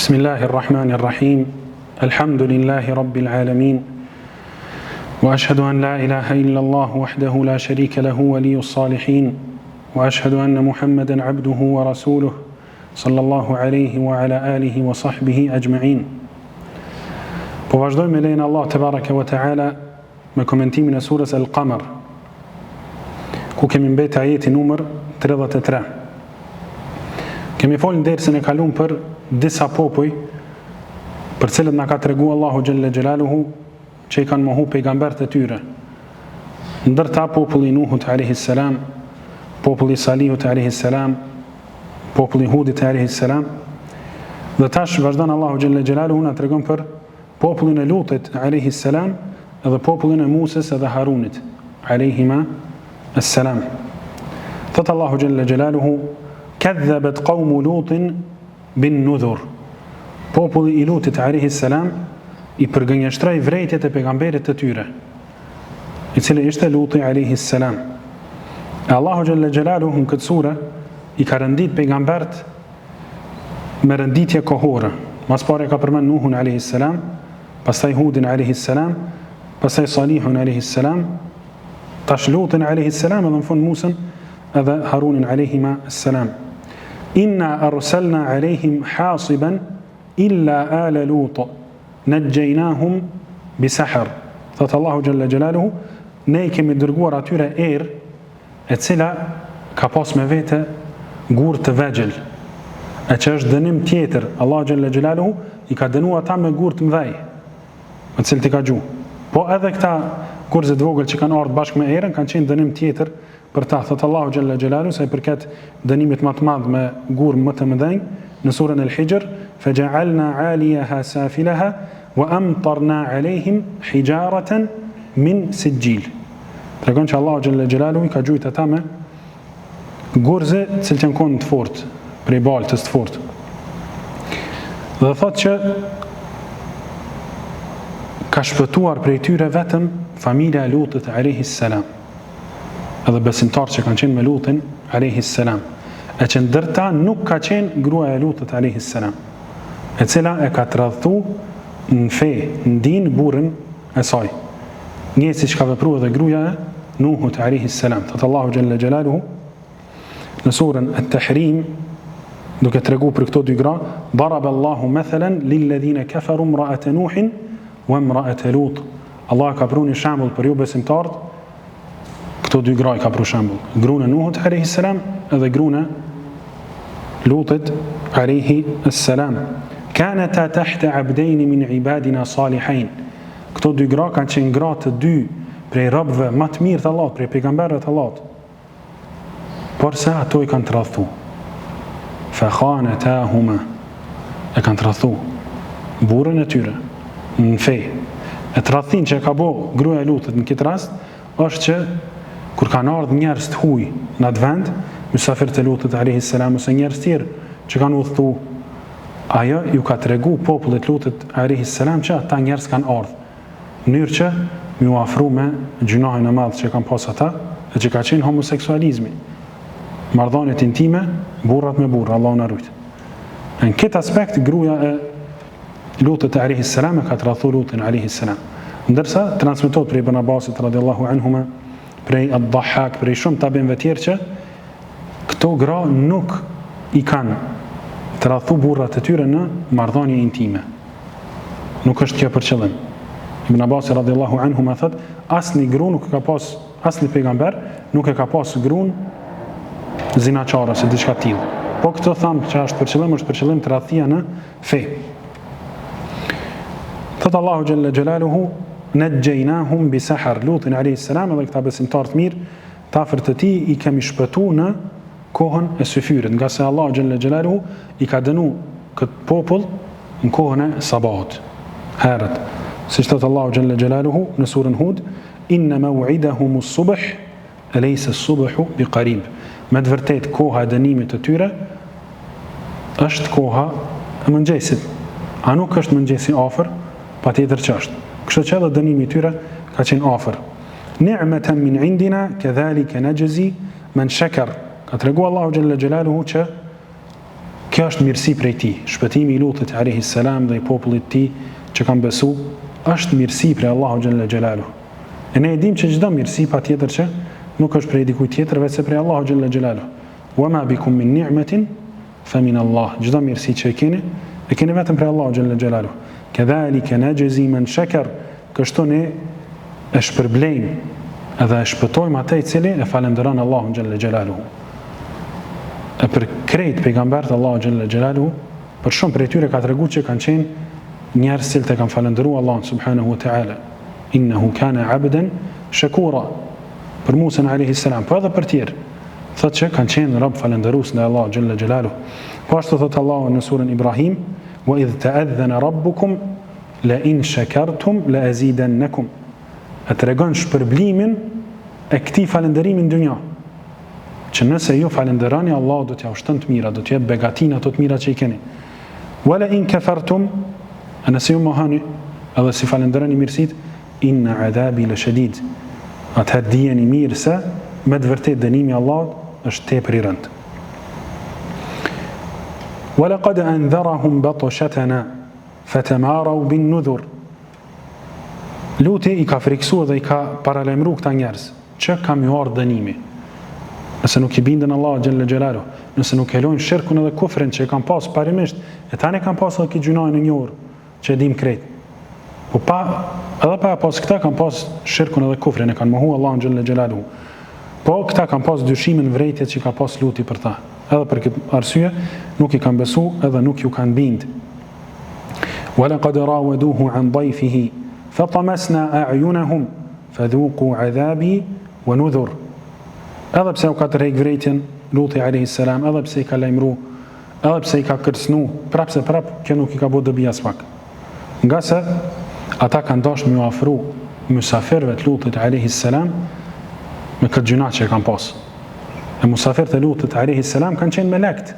Bismillahirrahmanirrahim. Alhamdulillahi rabbil alamin. Wa ashhadu an la ilaha illa Allah wahdahu la sharika lahu waliyyus salihin. Wa ashhadu anna Muhammadan abduhu wa rasuluhu sallallahu alayhi wa ala alihi wa sahbihi ajma'in. Po vazhdojmë me lejen Allah tebaraka wa taala me komentimin e surës Al-Qamar, ku kemi mbetë ajeti numër 33. Kemi folën dersën e kaluar për disa popuj për cilët na ka tregu Allahu xhalla xhelaluhu që i kanë mohu pejgambert e tyre, ndërta populli Nuhut alayhi salam, populli Salihut alayhi salam, populli Hudit alayhi salam, dhe tash vazhdon Allahu xhalla xhelaluhu na tregon për popullin e Lutit alayhi salam edhe popullin e Musës edhe Harunit alayhima assalam. Thot Allahu xhalla xhelaluhu: "Kadhabat qawmu Lutin bin nudhur." Populli i Lutit alayhi salam i përgënjeshtroi vërejtjet e pejgamberit të tyre, i cili ishte Luti alayhi salam. Allahu xhalla xhelaluhu në këtë sure i ka rëndit pejgambert me rënditje kohore. Mas pare ka përmend Nuhun alayhi salam, pastaj Hudin alayhi salam, pastaj Salihun alayhi salam, tash Lutin alayhi salam, edhe në fund Musën edhe Harunin alayhima salam. Inna arsalna alayhim hasiban illa ala Lut najjaynahum bisahr. Thot Allahu xhalla xhelaluhu, ne i kemi dërguar atyre erë e cila ka pas me vete gur të vegjël, e që është dënim tjetër. Allahu xhalla xhelaluhu i ka dënuar ata me gur të mëdhej, me cilët i ka gjuh. Po edhe këta kurze të vogël që kanë ardhur bashkë me erën kanë qenë dënim tjetër për ta. Thot Allahu xhalla xhelaluhu sa i përket dënimit më të madh me gur më të mëdhenj në surën Al-Hijr: "Faja'alna 'aliyaha safilaha wa amtarna 'alayhim hijaratan min sijil." Tregon që Allahu xhalla xhelaluhu i ka gjujt ata me gurze që kanë qenë të fortë, prej baltës të fortë. Dhe thot që ka shpëtuar prej tyre vetëm familja e Lutit alayhi salam, edhe besimtarë që kanë qenë me Lutin alayhi salam, e që ndërta nuk ka qenë gruaja e Lutit alayhi salam, e cila e ka tradhtu në fe, në din burrin e saj, një si që ka vepru edhe gruaja e Nuhut alayhi salam. Thot Allahu xhalla xhelaluhu në surën At-Tahrim, duke tregu për këto dy gra: "Daraba Allahu mathalan lilladhina kafaru imra'ata Nuhin wa imra'ata Lut." Allah ka pru një shembull për ju besimtarët, këto dy gra i ka pru shembull, gruan e Nuhut alayhi salam edhe gruan e Lutit alayhi salam. "Kanata tahta 'abdayn min 'ibadina salihin." Këto dy gra kanë qenë gra të dy prej robëve më të mirë të Allahut, prej pejgamberëve të Allahut, por se ato i kanë tradhtu. Fa khanatahuma, e kanë tradhtu burrin e tyre në fe. E tradhtin që e ka bo gruaja e Lutit në këtë rast është që kur kanë ardhur njerëz të huaj në atë vend, mysafirët e Lutit alayhi salam ose njerëz tjerë që kanë udhëtu, ajo ju ka tregu popullit Lutit alayhi salam që ata njerëz kanë ardhur në mënyrë që mu afru me gjunahin e madh që kanë pas ata, e që ka qenë homoseksualizmi, marrëdhëniet intime, burrat me burra, Allahu na rujt. Në këtë aspekt gruaja e Lutit alayhi salam ka tradhtu Lutin alayhi salam, ndërsa transmetohet prej Ibn Abbasit radhiyallahu anhuma, prej Ad-Dhahhak, prej shumë tabinëve tjerë që këto gra nuk i kanë tradhtu burrat e tyre në marrëdhënie intime. Nuk është kjo për qëllim. Ibn Abbas radhiyallahu anhuma thot, asnjë gru nuk ka pas, asnjë pejgamber nuk e ka pas gruan zinaçare ose diçka tillë. Po këto tham që është për qëllim tradhtia në fe. Thot Allahu xhalla xhelaluhu: "Najjaynahum bisahr." Lutin alayhi salam edhe këta besimtarë të mirë, të afërt të tij i kemi shpëtuar në kohën e syfyrit, nga se Allahu xhalla xhelaluhu i ka dënu këtë popull në kohën e sabahut, herët. Siç thot Allahu xhalla xhelaluhu në surën Hud: "Inna maw'idahum as-subh, alaysa as-subhu biqarib." Me të vërtetë koha e dënimit të tyre është koha e mëngjesit. A nuk është mëngjesi afër? Patjetër që është. Kështu që edhe dënimi i tyre ka qenë afër. "Ni'matan min 'indina, kadhalika najzi man shakar." Ka tregu Allahu xhalla xhelaluhu që Kjo është mirësi prej tij. Shpëtimi i Lutit alayhis salam dhe i popullit të tij që kanë besu, është mirësi prej Allahu xhalla xhelalu. E ne e dimë që çdo mirësi patjetër që nuk është prej dikujt tjetër veçse prej Allahu xhalla xhelalu. Wa ma bikum min ni'matin fa min Allah. Çdo mirësi që e keni vetëm prej Allahu xhalla xhelalu. Kadhalika najzi man shakar. Kështu ne e shpërblejmë edhe e shpëtojmë atë i cili e falenderon Allahun xhalla xhelalu. E për krejt pejgambert Allahu xhalla xhelalu, për shumë prej tyre ka treguar që kanë qenë njerëz që të kanë falendëruar Allahun subhanahu wa taala. Innahu kana 'abdan shakura. Për Musa alayhi salam, po edhe për tjerë, thotë që kanë qenë rob falendërues ndaj Allahut xhalla xhelalu. Po ashtu thot Allahu në surën Ibrahim, wa idh ta'adhana rabbukum la in shakartum la azidannakum. E tregon shpërblimin e këtij falënderimi në dynja. Që nëse ju falenderoni, Allah do t'ja ushton të mira, do t'ju jap begatina ato të mira që i keni. Wala in kafartum, nëse ju mohoni edhe si falenderoni mirësit, inna adhabi lashadid. Atëherë dijeni mirë se me të vërtetë dënimi i Allahut është tepër i rëndë. Walaqad anzarahum batashatana fatamaru bin nudhur. Luti i ka friksuar dhe i ka paralajmëruar këta njerëz që kam ju ardhur dënimi. Nëse nuk i bindën Allah xhalla xhelalu, nëse nuk helojnë shirkun edhe kufrin që e kanë pas parimisht, e tani kanë pas edhe këtë gjunajnë e njohur që e dim krejt. Po edhe pa pas këta kanë pas shirkun edhe kufrin, e kanë mohu Allah xhalla xhelalu. Po këta kanë pas dyshimin vrejtjet që ka pas Luti për ta. Edhe për këtë arsye nuk i kanë besu edhe nuk ju kanë bind. Walaqad rawaduhu an dayfihi fatamasna a'yunahum fadhuqu 'adhabi wa nudhur. Edhe pse u ka tërheq vrejtjen Luti alayhis salam, edhe pse i ka lajmëruar, edhe pse i ka kërcënu, prapse kjo nuk i ka bërë dobi as pak. Nga se ata kanë dashur më ofru mysafirëve të Lutit alayhis salam me këtë gjuna që e kanë pas. E musafirët e Lutit alayhis salam kanë qenë melekt.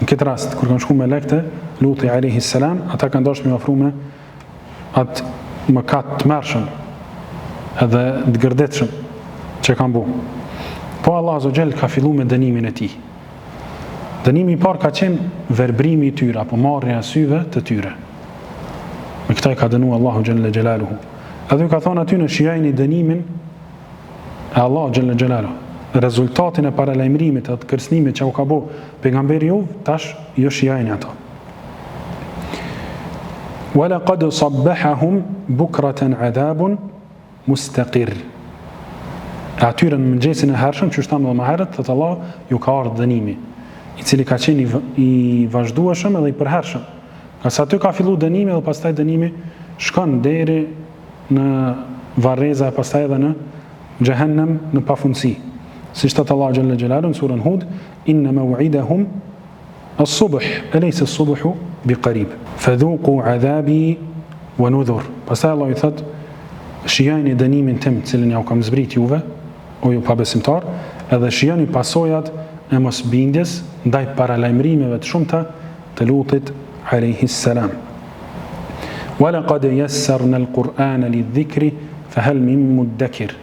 Në këtë rast, kur kanë shku melekt e Lutit alayhis salam, ata kanë dashur më ofru me atë mëkat të mërshëm edhe të gërdetshëm që kanë bu. Po Allah azza xhel ka fillu me dënimin e tij. Dënimi i parë ka qenë verbrimi i tyre apo marrja e syve të tyre. Me këtë ka dënuar Allahu xhalla xhelaluhu. Edhe ka thonë aty në shijajni dënimin e Allahu xhalla xhelaluhu. Rezultatin e paralajmërimit e të kërcënimit që u ka bë pejgamberi juve, tash ju shijajni ato. Walaqad sabbahahum bukratan adhabun mustaqir. Atyre në mëngjesin e hershëm, që shtamë dhe më herët, thëtë Allah, ju ka ardhur dënimi, i cili ka qenë i vazhdueshëm edhe i përhershëm. Ka sa aty ka fillu dënimi dhe pastaj dënimi shkon deri në varreza e pastaj edhe në xhehenem në pafundësi. Si thot Allah xhalla xhelalu në surën Hud, inna maw'idahum as-subh, alaysa as-subhu biqarib. Fadhuqu 'adhabi wa nudhur. Pastaj Allah i thot, shijani dënimin tim, cilin ja u kam zbrit juve, o ju pabesimtar, edhe shijani pasojat e mosbindjes ndaj paralajmërimeve të shumta të Lutit alayhis salam. Walaqad yassarna al-Qur'ana lidh-dhikri fahal min muddakir.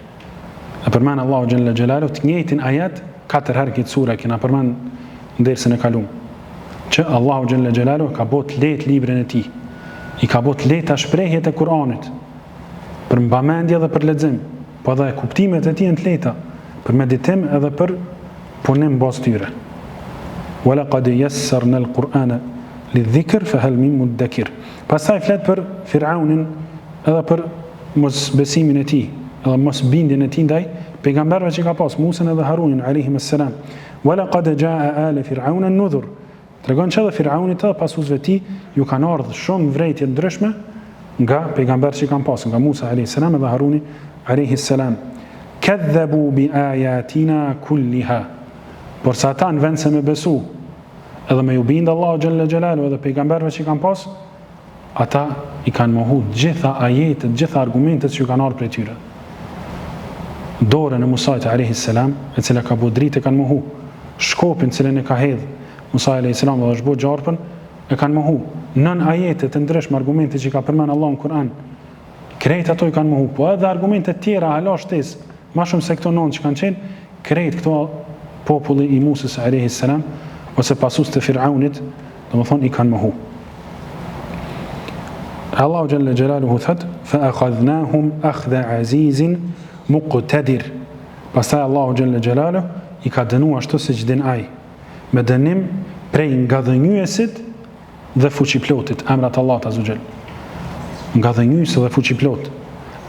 E përmend Allahu xhalla xhelalu të njëjtin ajet 4 herë këtë sure që na përmend ndersën e kaluar. Që Allahu xhalla xhelalu ka bërë lehtë librin e tij. I ka bërë lehta shprehjet e Kur'anit për mbamendje dhe për lexim, po edhe kuptimet e tij të lehta për meditim edhe për punim bazë tyre. Walaqad yassarna al-Qur'ana lidh-dhikr fahal min muddakir. Pastaj flet për Firaunin edhe për mosbesimin e tij, edhe mosbindjen e tij ndaj pejgamberëve që ka pas, Musa edhe Harunin alayhimus salam. Walaqad jaa ala fir'auna an-nudhur. Tregon që edhe Firaunit edhe pasuesve të tij ju kanë ardhur shumë vrejtje ndryshme nga pejgamberët që kanë pas, nga Musa alayhis salam dhe Haruni alayhis salam. Kadhabu bi ayatina kulliha. Por sa ata në vend se me besu edhe me ju bindë Allahu xhalla xhelalu edhe pejgamberëve që kanë pas, ata i kanë mohu gjitha ajetet, gjitha argumentet që ju kanë ardhur prej tyre. Dorën e Musait alayhis salam, e cila ka bu dritë, kanë mohu. Shkopin cilën e ka hedh Musa alayhis salam dhe është bu gjarpën, e kanë mohu. Nën ajetet e ndryshme, argumente që ka përmend Allahu në Kur'an, krejt ato i kanë mohu. Po edhe argumentet tjera hala shtesë, më shumë se këto 9 që kanë qenë, krejt këto populli i Musës alayhis salam ose pasues të Firaunit, domethënë i kanë mohu. Allahu Jalla Jalaluhu thot: "Fa akhadhnahum akhdha azizin muqtadir." Pastaj Allahu Jalla Jalaluhu i ka dënuar ashtu siç dën ai, me dënim prej ngadhënjuesit dhe fuqiplotit, emrat Allahut Azza Jall. Ngadhënjues dhe fuqiplot.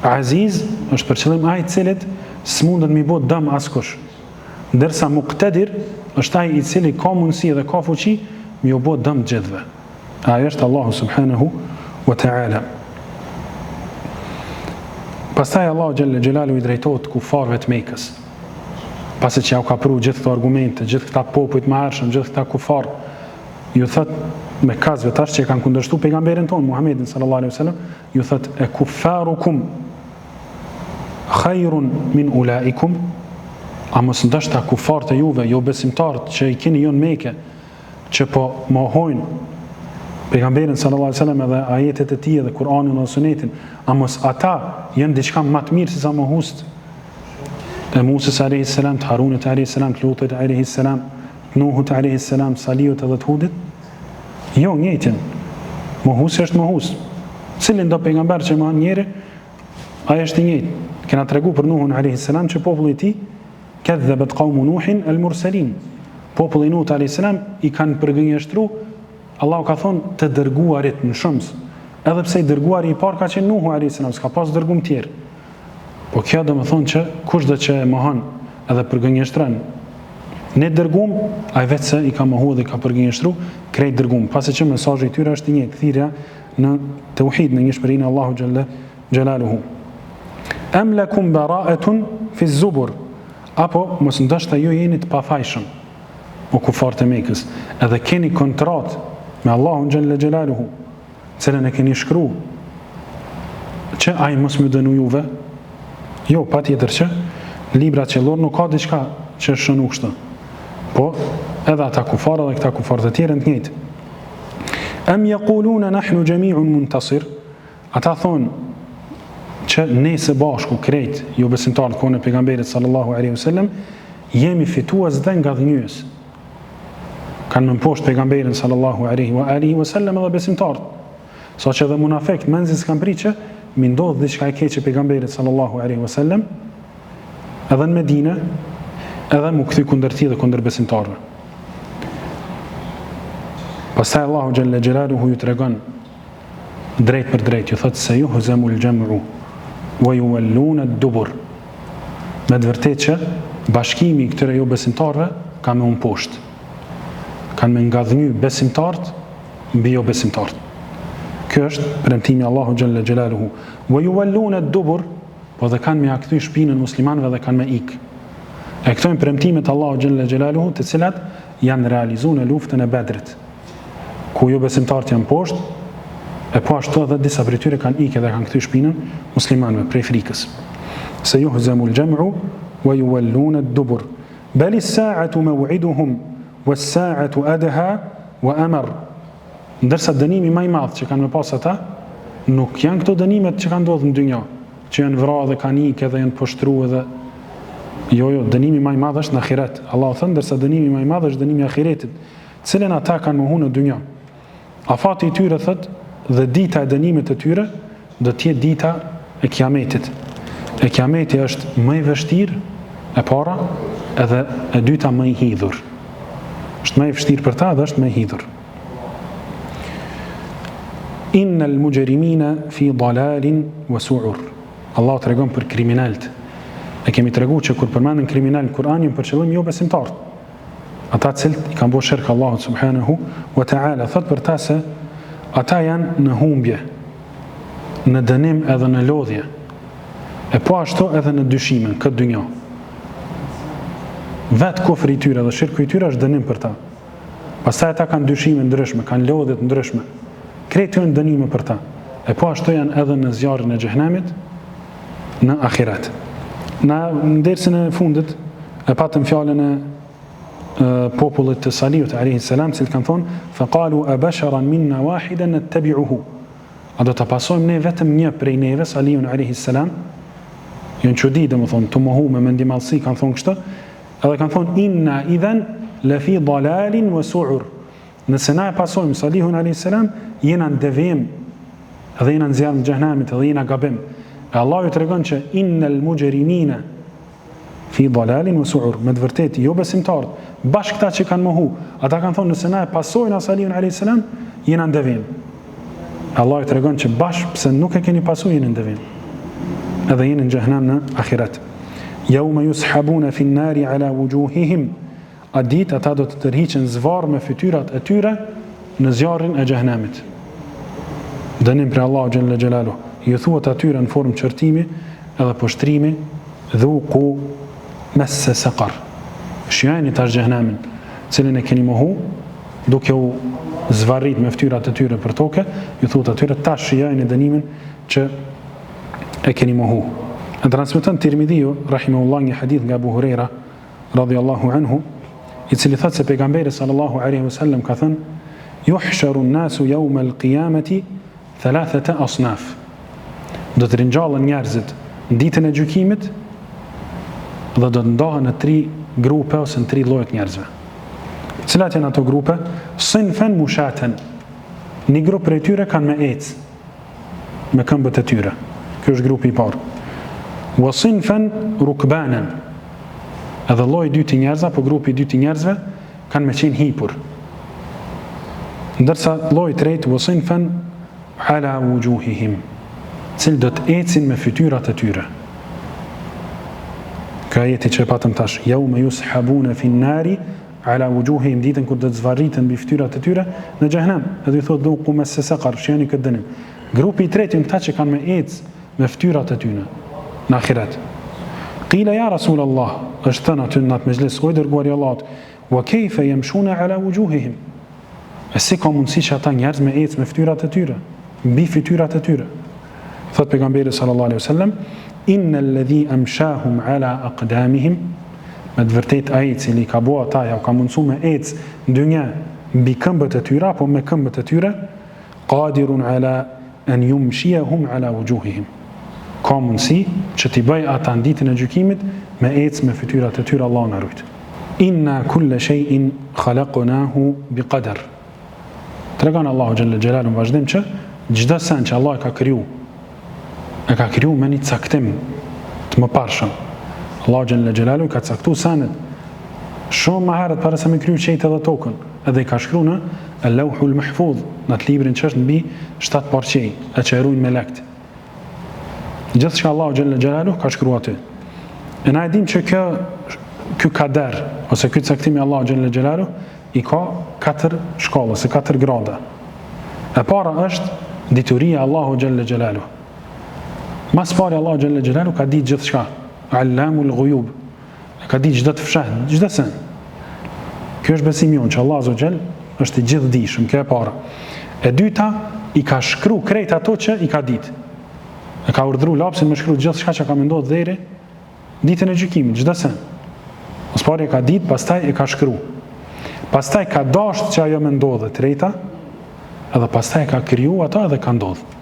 Aziz është për qëllim ai i cili s'mundet mi bë dëm askush. Ndërsa muqtadir është ai i cili ka mundësi dhe ka fuqi mi u bë dëm gjithëve. Ai është Allahu subhanahu wa ta'ala. Pastaj Allahu Jalla Jalaluhu i drejtohet kufarëve të Mekës. Pasi që ja u ka pru gjithë këto argumente, gjithë këta popujt më hershëm, gjithë këta kufar, ju thot me kazve tash që kanë kundërshtu pejgamberin ton Muhammedin sallallahu alaihi wasallam, ju thot e kufarukum khairun min ulaikum, a mos ndoshta kufarët e juve, jo besimtarët që i keni jo në Mekë, që po mohojnë pejgamberin sallallahu alaihi wasallam edhe ajetet e tij dhe Kur'anin dhe Sunetin, a mos ata janë diçka më të mirë se sa mohust e Musës alayhi salam, të Harunit alayhi salam, të Lutit alayhi salam, të Nuhut alayhi salam, Salihut edhe të Hudit? Jo, njëjtin. Mohusi është mohus. Cilin do pejgamber që mohon njëri, ai është i njëjtë. Kena tregu për Nuhun alayhi salam që populli i tij kadhabat qaumu Nuhin al-mursalin. Populli i Nuhut alayhi salam i kanë përgënjeshtruar, Allahu ka thonë të dërguarit në shums. Edhe pse i dërguari i parë ka qenë Nuhu alayhi salam, s'ka pas dërgum tjerë. Po kjo do më thonë që kushdo që e mohon edhe përgënjeshtron ne dërgum, ai vetë se i ka mohu dhe i ka përgënjeshtru krejt dërgum, pasi që mesazhi i tyre është i njëjtë, thirrja në tauhid, në njëshmërinë Allahu Jalla Jalaluhu. Am lakum bara'atun fi zubur, apo mos ndoshta ju jeni të pafajshëm, o kufarët e Mekës, edhe keni kontratë me Allahun Jalla Jalaluhu, cilën e keni shkruar që ai mos më dënu juve. Jo, pa tjetër që libra qellor nuk ka diçka që shënu kështu. Po, edhe ata kufarë dhe këta kufarë të tjerë në të njëjtë. Am yaquluna nahnu jami'un muntasir, ata thonë që ne së bashku krejt, jo besimtarët kohën e pejgamberit sallallahu alaihi wasallam, jemi fitues dhe ngadhënjues. Kanë më poshtë pejgamberin sallallahu alaihi wasallam edhe besimtarët. Sa që edhe munafekt menzi s'kan prit që mi ndodh diçka e keqe pejgamberit sallallahu alaihi wasallam edhe në Medinë, edhe mu kthy kundër tij dhe kundër besimtarëve. Pastaj Allahu Jalla Jalaluhu ju tregon drejt për drejt, ju thotë se yuhzamul jam'u wa yuwalluna ad-dubur. Me të vërtetë që bashkimi i këtyre jo besimtarëve ka me unë poshtë. Kanë me ngadhnjy besimtarët mbi jo besimtarët. Kjo është premtimi Allahu Jalla Jalaluhu. Wa yuwalluna ad-dubur, po dhe kanë me ia kthy shpinën muslimanëve dhe kanë me ik. E këto janë premtimet Allahu Jalla Jalaluhu, të cilat janë realizuar në luftën e Bedrit, ku jo besimtarët janë poshtë, e po ashtu edhe disa prej tyre kanë ikë dhe kanë kthy shpinën muslimanëve prej frikës. Se yuhzamul jam'u wa yuwalluna ad-dubur. Bal as-sa'atu maw'iduhum was-sa'atu adha wa amar. Ndërsa dënimi më i madh që kanë me pas ata, nuk janë këto dënimet që kanë ndodhur në dynjë, që janë vrarë dhe kanë ikë dhe janë poshtruar dhe jo, dënimi më i madh është në ahiret. Allahu thënë, ndërsa dënimi më i madh është dënimi i ahiretit, cilën ata kanë mohuar në dynjë. Afati i tyre thotë, dhe dita e dënimit të tyre do të jetë dita e Kiametit. E Kiameti është më i vështirë e para, edhe e dyta më i hidhur. Është më i vështirë për ta dhe është më i hidhur. Innal mujrimina fi dalalin wa su'ur. Allah tregon për kriminalët. E kemi treguar që kur përmenden kriminal në Kur'an janë për qëllim jo besimtarët. Ata cilët i kanë bërë shirk Allahut subhanahu wa ta'ala, thot për ta se ata janë në humbje, në dënim edhe në lodhje, e po ashtu edhe në dyshimin këtë dynjë. Vetë kufri i tyre dhe shirku i tyre është dënim për ta. Pastaj ata kanë dyshime ndryshme, kanë lodhje të ndryshme. Krejt janë dënime për ta. E po ashtu janë edhe në zjarrin e xhenemit në ahiret. Na në dersën e fundit e patëm fjalën e popullit të Salihut alayhi salam, cilë kanë thonë faqalu abasharan minna wahidan nattabi'uhu. A do ta pasojmë ne vetëm një prej neve Salihun alayhi salam? Janë çudi, domethënë të mohu me mendimallsi kanë thonë kështu, edhe kanë thonë inna idhan lafi dalalin wa su'ur. Nëse na e pasojmë Salihun a.s. jena në devijim dhe jena në zjarr në xhehenamit dhe jena gabim. E Allahu ju tregon që innal mujrimina fi dalalin wa su'ur. Me të vërtetë jo besimtarët, bashkë këta që kanë mohu, ata kanë thonë nëse na e pasojnë Salihun a.s. jena në devijim. Allahu ju tregon që bashkë pse nuk e keni pasur jeni në devijim. Edhe jeni në xhehenam në ahiret. Yawma yushabuna fi an-nari ala wujuhihim. A ditë ata do të tërhiqen zvarr me fytyrat e tyre në zjarrin e xhehenamit. Dënim për Allahu xhalla xhelalu. Ju thuat atyre në formë çortimi edhe poshtrimi, dhuqu massa saqar. Shihani tash xhehenamin, cilën e keni mohu, duke u zvarrit me fytyrat e tyre për tokë, ju thuat atyre tash shihani dënimin që e keni mohu. E transmeton Tirmidhiu rahimahullah një hadith nga Abu Huraira radhiyallahu anhu, i cili thot se pejgamberi sallallahu alaihi wasallam ka thënë: "Yuhsharu an-nasu yawma al-qiyamati thalathata asnaf." Do të ringjallen njerëzit në ditën e gjykimit dhe do të ndahen në 3 grupe ose në 3 lloje të njerëzve. Cilat janë ato grupe? Sinfan mushatan. Një grup prej tyre kanë me ecë me këmbët e tyre. Ky është grupi i parë. Wa sinfan rukbanan. Edhe lloji i dytë i njerëzve, apo grupi i dytë i njerëzve kanë me qenë hipur. Ndërsa lloji i tretë wa sinfan ala wujuhihim, cilë do të ecin me fytyrat e tyre. Ka ajeti që e patëm tash, yawma yushabuna fi an-nari ala wujuhihim, ditën kur do të zvarriten mbi fytyrat e tyre në xhehenam. Edhe i thotë dhuqu massa saqar, shihani këtë dënim. Grupi i tretë janë ata që kanë me ecë me fytyrat e tyre në ahiret. Qila ya Rasulullah, është thënë aty në atë mezhlis, o dërguari i Allahut, wa kayfa yamshuna ala wujuhihim. E si ka mundësi që ata njerëz me ecë me fytyrat e tyre, mbi fytyrat e tyre? Thot pejgamberi sallallahu alaihi wasallam: "Innal ladhi amshahum ala aqdamihim", me të vërtetë ai i cili ka bëu ata ja ka mundsuar me ecë në dynjë mbi këmbët e tyre apo me këmbët e tyre, qadirun ala an yumshiyahum ala wujuhihim. Ka mundësi që t'i bëj ata në ditën e gjykimit me ecë me fytyrat e tyre, Allahu na rujt. Inna kulla shay'in khalaqnahu biqadar. Tregon Allahu xhalla xhelalu në vazhdim që çdo sen që Allah e ka kriju me një caktim të mëparshëm. Allahu xhalla xhelalu ka caktuar senet shumë më herët para se me kriju qiejtë dhe tokën, edhe i ka shkruar në Al-Lawhul Mahfuz, në atë librin që është mbi 7 parçej, e që e ruajnë melekët. Gjithçka Allahu xhalla xhelalu ka shkruar aty. E na e dim që ky kader ose ky caktim i Allahu xhalla xhelalu i ka 4 shkalla, ose 4 grada. E para është dituria Allahu xhalla xhelalu. Mas pari Allahu xhalla xhelalu ka ditë gjithçka. Allamul ghuyub. Ka ditë çdo të fshehtë, çdo sen. Ky është besimi jon që Allahu xhall është i gjithdijshëm, kjo e para. E dyta, i ka shkruar krejt ato që i ka ditë. E ka urdhëruar lapsin me shkruar gjithçka që ka menduar deri ditën e gjykimit, çdo sen. Mas pari e ka ditë, pastaj e ka shkruar. Pastaj ka dashur që ajo më ndodhe treta, edhe pastaj ka kriju ato edhe ka ndodhur.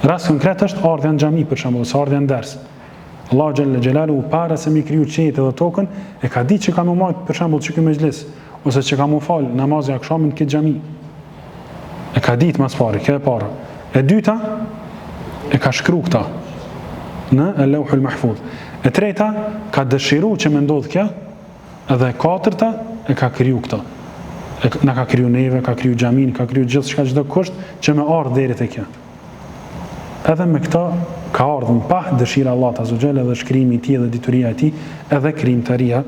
Rast konkret është ardha në xhami për shembull, ose ardha në ders. Allahu xhalla xhelalu para se mi kriju qiejt edhe tokën, e ka ditë që ka më marr për shembull çka mezhlis, ose që ka më fal namazin e akşamit në këtë xhami. E ka ditë mas pari, kjo e para. E dyta, e ka shkruar këta në Al-Lawhul Mahfuz. E treta, ka dëshiruar që më ndodh kjo, edhe e katërta, e ka kriju këta. Na ka kriju neve, ka kriju xhamin, ka kriju gjithçka, çdo kusht që më ardh deri te kjo. Edhe me këta ka ardhur pa dëshira Allah azza wa jalla, dhe shkrimi i tij dhe dituria e tij, edhe krijimtaria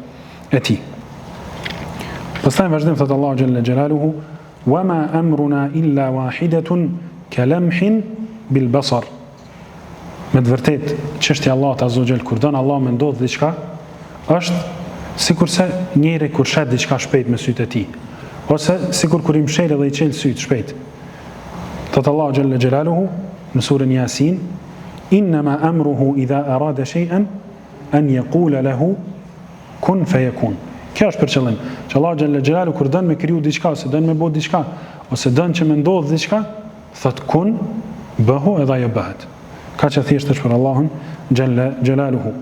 e tij. Pastaj vazhdon thot Allahu xhalla xhelaluhu: "Wa ma amruna illa wahidatun kalamhin bil basar." Me të vërtetë çështja e Allahut azza wa jalla, kur don Allah më ndodh diçka, është sikurse njëri kur shet diçka shpejt me sytë e tij, ose sikur kur i mshel dhe i çel syt shpejt. Thot Allahu xhalla xhelaluhu në surën Yasin: "Innama amruhu idha arada shay'an an yaqula lahu kun fayakun." Kjo është për qëllim që Allahu xhalla xhelalu kur don me kriju diçka, ose don me bëu diçka, ose don që më ndodh diçka, thot kun, bëhu edhe ajo bëhet. Ka që thjesht është për Allahun xhalla xhelaluhu.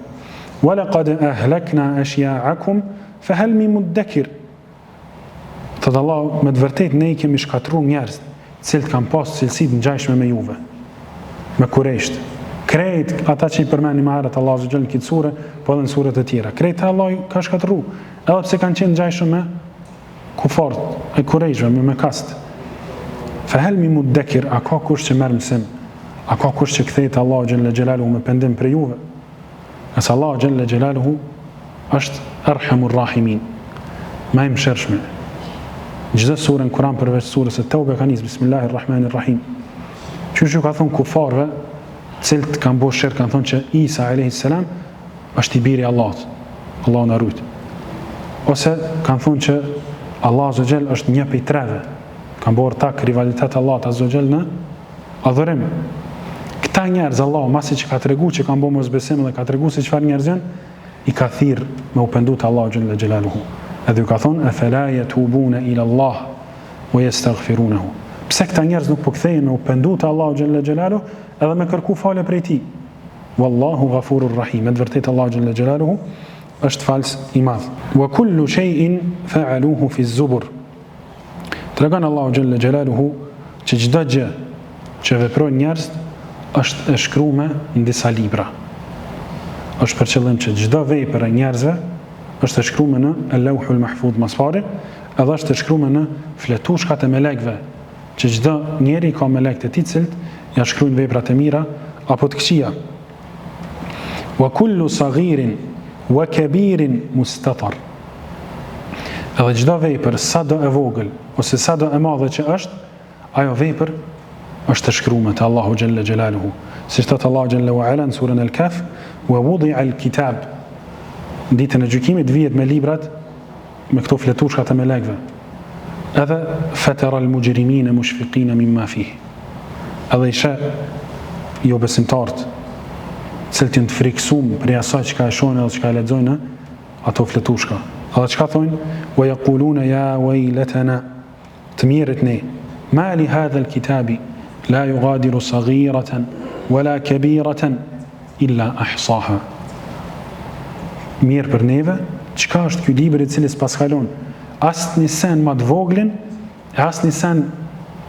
"Wa laqad ahlakna ashya'akum fahal min mudakkir." Thot Allah, me të vërtet ne I kemi shkatruar njerëz, cilët kanë pas cilësi të ngjashme me juve, me Kurejsht. Krejt ata që I përmeni më herët Allah Azza wa Jall në këtë sure, po edhe në suret e tjera. Krejt Allah ka shkatruar, edhe pse kanë qenë ngjashëm me kufarët e Kurejshve, me Mekast. Fahel mi muddekir, a ka kush që merr mësim? A ka kush që kthehet Allahu xhalla xhelaluhu me pendim për juve? Asa Allahu xhalla xhelaluhu është Arhamur Rahimin, më I mëshirshëm. Çdo sure në Kur'an përveç surës At-Tauba ka nis Bismillahirrahmanirrahim. Që ka thonë kufarëve, cilët kanë bërë shirk, kanë thonë që Isa alayhis salam është I biri I Allahut. Allahu na rujt. Ose kanë thonë që Allah Azza wa Jall është një prej treve. Kanë bërë tak rivalitet Allahut Azza wa Jall në adhurim. Këta njerëz Allah, masi që ka tregu që kanë bërë mosbesim dhe ka tregu se çfarë njerëz janë, I ka thirr me u pendu te Allahu xhalla xhelaluhu. Edhe ka thonë afala yatubuna ila Allah wa yastaghfirunahu. Pse këta njerëz nuk po kthehen me u pendu te Allahu xhalla xhelaluhu edhe me kërku falë prej Tij. Wallahu ghafurur rahim. Me vërtet Allahu xhalla xhelaluhu është falës I madh. Wa kullu shay'in fa'aluhu fi az-zubur. Tregon Allahu xhalla xhelaluhu që çdo gjë që veprojnë njerëz është e shkruar në disa libra. Është për qëllim që çdo vepër e njerëzve është e shkruar në Al-Lawhul Mahfuz Masfari, edhe është e shkruar në fletushkat e melekëve, që çdo njeri ka melekët e tij të cilët ja shkruajnë veprat e mira apo të këqija. Wa kullu saghirin wa kabirin mustatar. Edhe çdo vepër sado e vogël ose sado e madhe që është, ajo vepër është e shkruar te Allahu xhalla xhelaluhu. Si thot Allahu xhalla wa ala në surën Al-Kahf, wa wudi'a al-kitab. Ditën e gjykimit vihet me librat, me këto fletushkat e melekëve. Edhe fatara al-mujrimina mushfiqina mimma fihi. Edhe isha jo besimtarët, cilët janë të friksuar për asaj që e shohin edhe që e lexojnë ato fletushka. Edhe çka thonë? Wa yaquluna ya waylatana, të mirët ne, ma li hadha al-kitabi la yughadiru saghiratan wala kabiratan illa ahsaha. Mirë për neve, çka është ky libër I cili s'pas kalon asnjë sen më të voglin, asnjë sen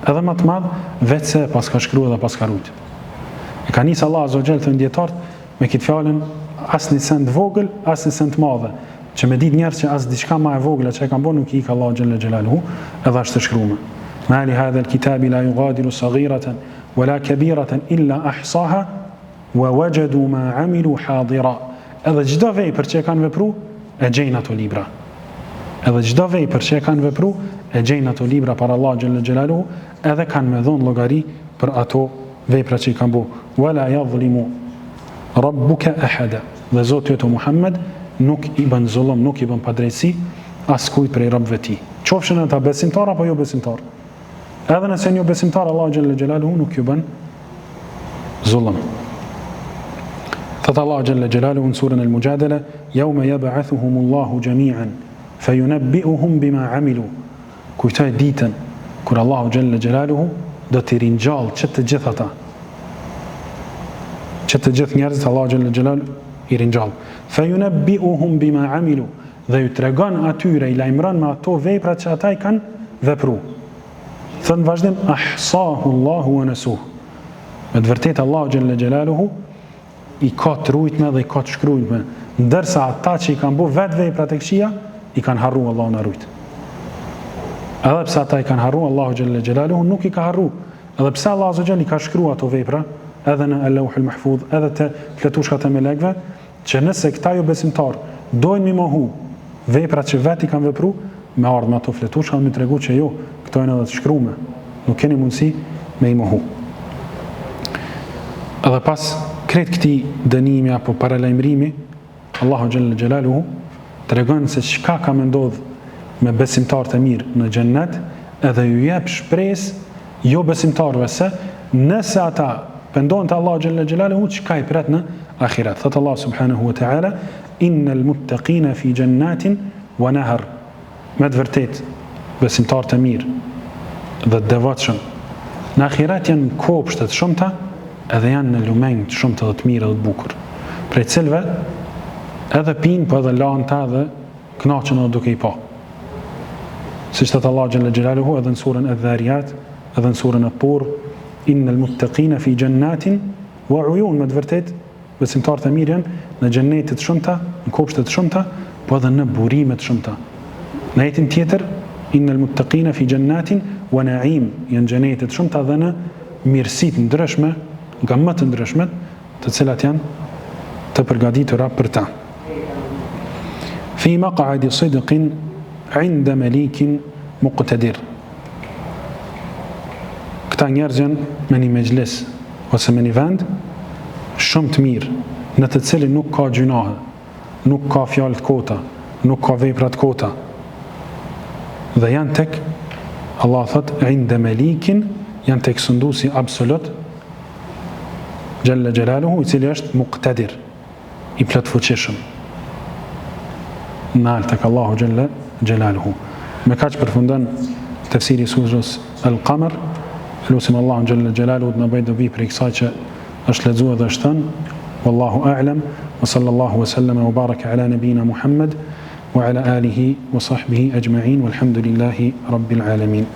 edhe më të madh, vetëse pas ka shkruar dhe pas ka rujt. E ka nisë Allah Azza wa Jall thënë dietarët me këtë fjalën asnjë sen të vogël, asnjë sen të madhe, që me ditë njerëz që as diçka më e vogël që e kanë bërë nuk I ka Allah xhalla xhelaluhu, edhe është e shkruar. Ma li hadha al-kitabi la yughadiru saghiratan wala kabiratan illa ahsaha wa wajadu ma amilu hadira. Edhe çdo vepër që e kanë vepruar e gjejnë ato libra. Edhe çdo vepër që e kanë vepruar e gjejnë ato libra para Allah xhalla xhelaluhu, edhe kanë me dhënë llogari për ato vepra që I kanë bërë. Wala yadhlimu rabbuka ahada. Dhe Zoti yt Muhammed nuk I bën zullum, nuk I bën padrejtësi askujt prej robëve të Tij. Qofshin ata besimtar apo jo besimtar. Edhe nëse jo besimtar, Allah xhalla xhelaluhu nuk ju bën zullum. Thot Allah xhalla xhelaluhu në surën Al-Mujadala, yawma yab'athuhumullahu jami'an fayunabbi'uhum bima 'amilu. Kujtoj ditën kur Allahu xhalla xhelaluhu do t'i ringjall që të gjithë ata. Që të gjithë njerëzit Allahu xhalla xhelaluhu I ringjall. Fayunabbi'uhum bima 'amilu. Dhe ju tregon atyre, I lajmëron me ato veprat që ata I kanë vepruar. Thënë vazhdim, ahsahu Allahu wa nasuh. Me të vërtetë Allahu xhalla xhelaluhu I ka të rujtme dhe I ka të shkrujtme, ndërsa ata që I kanë bu vetë veprat e këqija, I kanë harru Allahu na rujt. Edhe pse ata I kanë harru, Allahu xhalla xhelaluhu nuk I ka harru. Edhe pse Allahu azza xhall I ka shkruar ato vepra, edhe në Al-Lawhul Mahfuz, edhe te fletushkat e melekëve, që nëse këta jo besimtar dojnë mi mohu veprat që vetë I kanë vepruar, me ardhmë ato fletushka dhe mi tregu që jo, këto janë edhe të shkrume, nuk keni mundësi me I mohu. Edhe pas kretë këti dënimi apo paralajmërimi, Allahu xhalla xhelaluhu tregon se çka ka me ndodh me besimtarët e mirë në xhennet, edhe ju jep shpresë jo besimtarëve se nëse ata pendohen te Allahu xhalla xhelaluhu, çka I pret në ahiret. Thot Allah subhanahu wa taala, innal muttaqina fi jannatin wa nahar. Me të vërtet besimtarët e mirë dhe të devotshëm në ahiret janë kopshte të shumta, edhe janë në lumenj të shumta dhe të mira dhe të bukur, prej cilëve edhe pinë, po edhe lanë ta dhe kënaqen edhe duke I pa. siç thot Allah xhalla xhelaluhu edhe në surën Adh-Dhariyat, edhe në surën At-Tur, innal muttaqina fi jannatin wa uyun, me të vërtet besimtarët e mirë janë në xhennete të shumta, në kopshte të shumta, po edhe në burime të shumta. Në ajetin tjetër, innal muttaqina fi jannatin wa na'im, janë xhennete të shumta dhe në mirësi të ndryshme, nga më të ndryshmet, të cilat janë të përgatitura për ta. Fi maq'adi sidqin 'inda malikin muqtadir. Këta njerëz janë me një mejlis ose me një vend shumë të mirë, në të cilin nuk ka gjunahe, nuk ka fjalë të kota, nuk ka vepra të kota. Dhe janë tek, Allah thot, 'inda malikin, janë tek sunduesi absolut, Jalla Jalaluhu, i cili është muqtadir, i plot fuqishëm. Nal tek Allahu Jalla Jalaluhu. Me kaq përfundon tafsiri surës Al-Qamar. Lutim Allahun Jalla Jalaluhu të na bëjë dobi për kësaj që është lexuar dhe është thënë. Wallahu a'lam, wa sallallahu wa sallama wa baraka ala nabina Muhammad wa ala alihi wa sahbihi ajma'in, walhamdulillahi rabbil alamin.